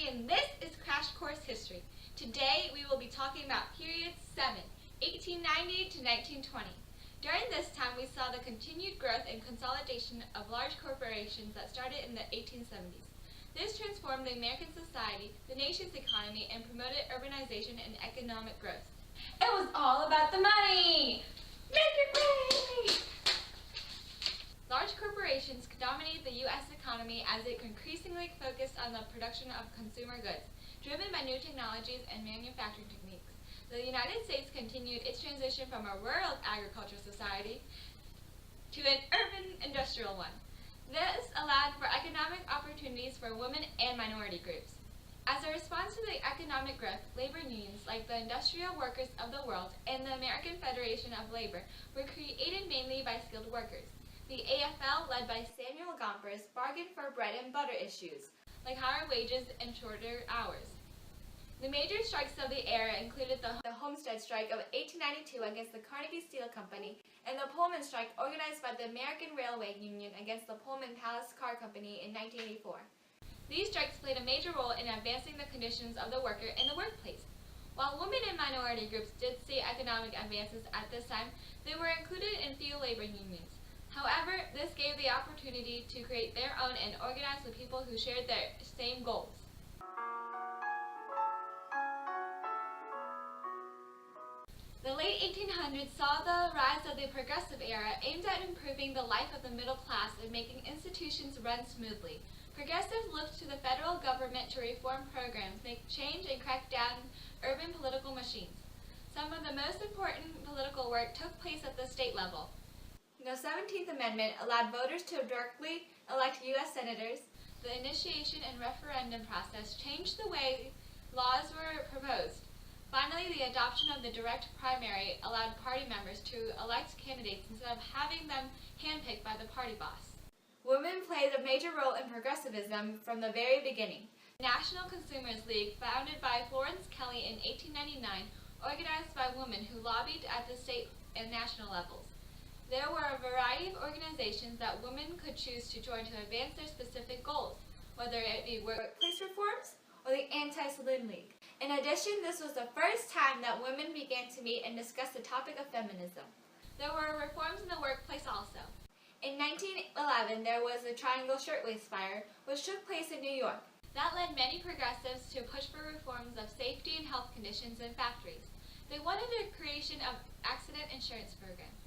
Ashley, and this is Crash Course History. Today we will be talking about period 7, 1890 to 1920. During this time we saw the continued growth and consolidation of large corporations that started in the 1870s. This transformed the American society, the nation's economy, and promoted urbanization and economic growth. It was all about the money! Make it rain! Large corporations dominated the U.S. economy as it increasingly focused on the production of consumer goods, driven by new technologies and manufacturing techniques. The United States continued its transition from a rural agricultural society to an urban industrial one. This allowed for economic opportunities for women and minority groups. As a response to the economic growth, labor unions like the Industrial Workers of the World and the American Federation of Labor were created mainly by skilled workers. The AFL, led by Samuel Gompers, bargained for bread and butter issues, like higher wages and shorter hours. The major strikes of the era included the Homestead Strike of 1892 against the Carnegie Steel Company and the Pullman Strike organized by the American Railway Union against the Pullman Palace Car Company in 1984. These strikes played a major role in advancing the conditions of the worker in the workplace. While women and minority groups did see economic advances at this time, they were included in few labor unions. However, this gave the opportunity to create their own and organize with people who shared their same goals. The late 1800s saw the rise of the progressive era aimed at improving the life of the middle class and making institutions run smoothly. Progressives looked to the federal government to reform programs, make change, and crack down urban political machines. Some of the most important political work took place at the state level. The 17th Amendment allowed voters to directly elect U.S. senators. The initiation and referendum process changed the way laws were proposed. Finally, the adoption of the direct primary allowed party members to elect candidates instead of having them handpicked by the party boss. Women played a major role in progressivism from the very beginning. The National Consumers League, founded by Florence Kelley in 1899, organized by women who lobbied at the state and national levels. There were a variety of organizations that women could choose to join to advance their specific goals, whether it be workplace reforms or the Anti-Saloon League. In addition, this was the first time that women began to meet and discuss the topic of feminism. There were reforms in the workplace also. In 1911, there was the Triangle Shirtwaist Fire, which took place in New York. That led many progressives to push for reforms of safety and health conditions in factories. They wanted the creation of accident insurance programs.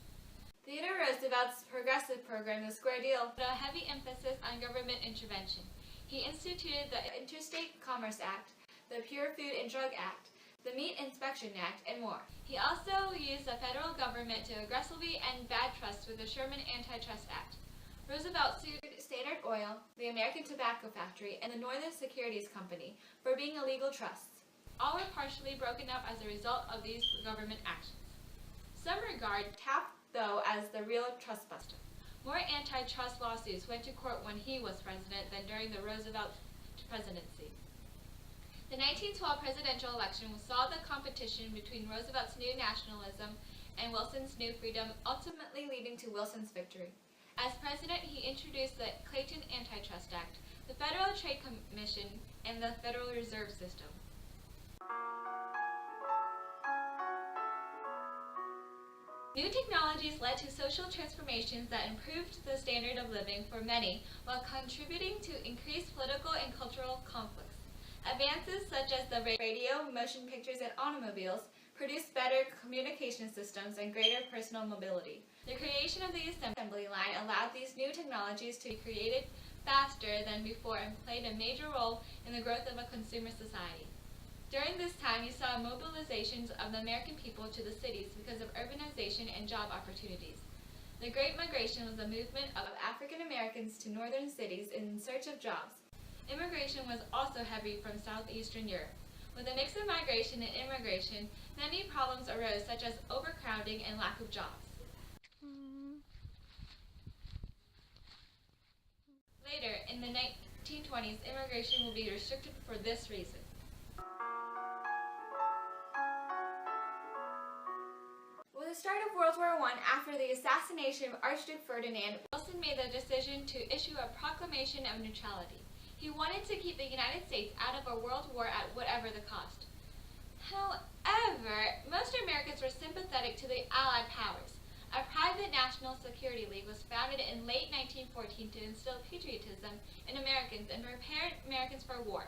Theodore Roosevelt's progressive program, the Square Deal, put a heavy emphasis on government intervention. He instituted the Interstate Commerce Act, the Pure Food and Drug Act, the Meat Inspection Act, and more. He also used the federal government to aggressively end bad trusts with the Sherman Antitrust Act. Roosevelt sued Standard Oil, the American Tobacco Factory, and the Northern Securities Company for being illegal trusts. All were partially broken up as a result of these government actions. Some regard Taft, though, as the real trust buster. More antitrust lawsuits went to court when he was president than during the Roosevelt presidency. The 1912 presidential election saw the competition between Roosevelt's new nationalism and Wilson's new freedom, ultimately leading to Wilson's victory. As president, he introduced the Clayton Antitrust Act, the Federal Trade Commission, and the Federal Reserve System. New technologies led to social transformations that improved the standard of living for many while contributing to increased political and cultural conflicts. Advances such as the radio, motion pictures, and automobiles produced better communication systems and greater personal mobility. The creation of the assembly line allowed these new technologies to be created faster than before and played a major role in the growth of a consumer society. During this time, you saw mobilizations of the American people to the cities because of urbanization and job opportunities. The Great Migration was a movement of African Americans to northern cities in search of jobs. Immigration was also heavy from southeastern Europe. With a mix of migration and immigration, many problems arose such as overcrowding and lack of jobs. Later, in the 1920s, immigration will be restricted for this reason. With the start of World War I, after the assassination of Archduke Ferdinand, Wilson made the decision to issue a proclamation of neutrality. He wanted to keep the United States out of a world war at whatever the cost. However, most Americans were sympathetic to the Allied powers. A private national security league was founded in late 1914 to instill patriotism in Americans and prepare Americans for war.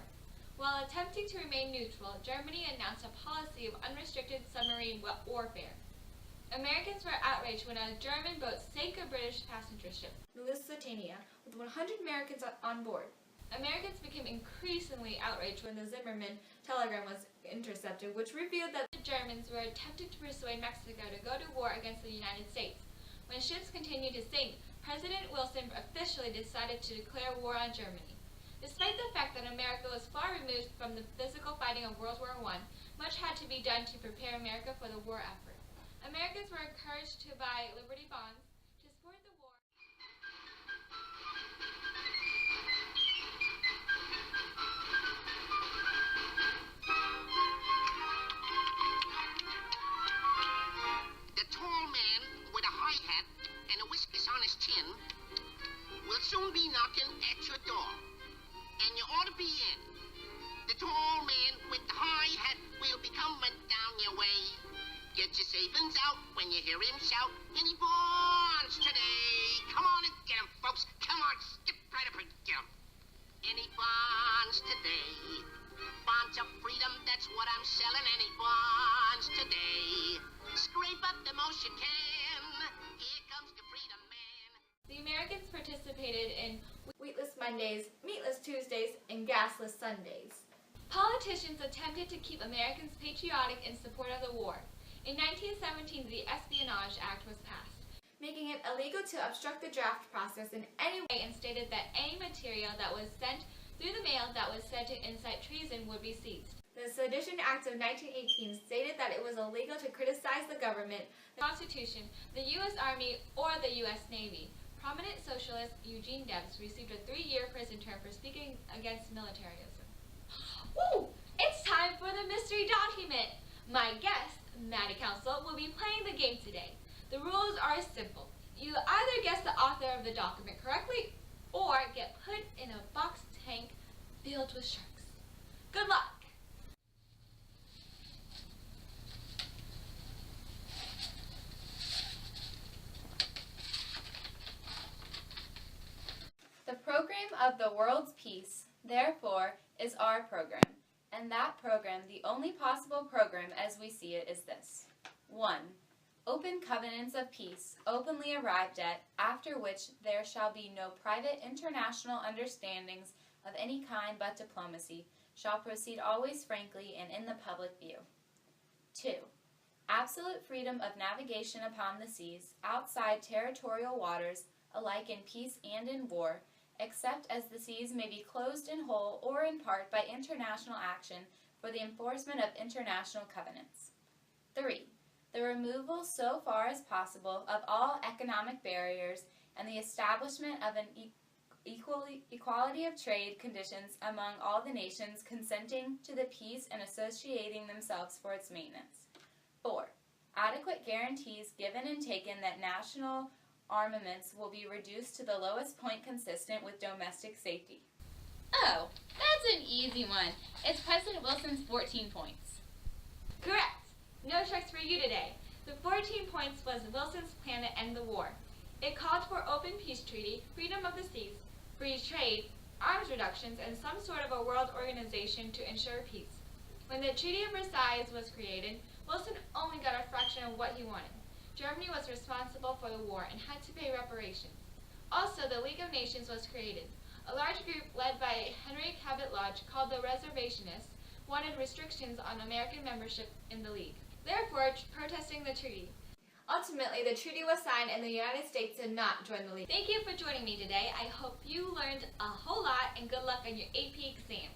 While attempting to remain neutral, Germany announced a policy of unrestricted submarine warfare. Americans were outraged when a German boat sank a British passenger ship, the Lusitania, with 100 Americans on board. Americans became increasingly outraged when the Zimmermann telegram was intercepted, which revealed that the Germans were attempting to persuade Mexico to go to war against the United States. When ships continued to sink, President Wilson officially decided to declare war on Germany. Despite the fact that America was far removed from the physical fighting of World War I, much had to be done to prepare America for the war effort. Americans were encouraged to buy Liberty bonds to support the war. The tall man with a high hat and a whiskers on his chin will soon be knocking at your door, and you ought to be in. The tall man with the high hat will be coming down your way. Get your savings out when you hear him shout, "Any bonds today?" Come on and get 'em, folks. Come on, skip right up and get 'em. Any bonds today? Bonds of freedom, that's what I'm selling. Any bonds today? Scrape up the most you can. Here comes the freedom man. The Americans participated in Wheatless Mondays, Meatless Tuesdays, and Gasless Sundays. Politicians attempted to keep Americans patriotic in support of the war. In 1917, the Espionage Act was passed, making it illegal to obstruct the draft process in any way, and stated that any material that was sent through the mail that was said to incite treason would be seized. The Sedition Act of 1918 stated that it was illegal to criticize the government, the Constitution, the U.S. Army, or the U.S. Navy. Prominent socialist Eugene Debs received a 3-year prison term for speaking against militarism. Woo! It's time for the mystery document! My guest, Maddie Council, will be playing the game today. The rules are simple. You either guess the author of the document correctly, or get put in a box tank filled with sharks. Good luck! The program of the world's peace, therefore, is our program, and that program, the only possible program as we see it, is this. 1. Open covenants of peace, openly arrived at, after which there shall be no private international understandings of any kind but diplomacy, shall proceed always frankly and in the public view. 2. Absolute freedom of navigation upon the seas, outside territorial waters, alike in peace and in war, except as the seas may be closed in whole or in part by international action for the enforcement of international covenants. 3. The removal so far as possible of all economic barriers and the establishment of an equality of trade conditions among all the nations consenting to the peace and associating themselves for its maintenance. 4. Adequate guarantees given and taken that national armaments will be reduced to the lowest point consistent with domestic safety. Oh, that's an easy one. It's President Wilson's 14 points. Correct! No sharks for you today. The 14 points was Wilson's plan to end the war. It called for open peace treaty, freedom of the seas, free trade, arms reductions, and some sort of a world organization to ensure peace. When the Treaty of Versailles was created, Wilson only got a fraction of what he wanted. Germany was responsible for the war and had to pay reparations. Also, the League of Nations was created. A large group led by Henry Cabot Lodge, called the Reservationists, wanted restrictions on American membership in the League, therefore protesting the treaty. Ultimately, the treaty was signed and the United States did not join the League. Thank you for joining me today. I hope you learned a whole lot, and good luck on your AP exam.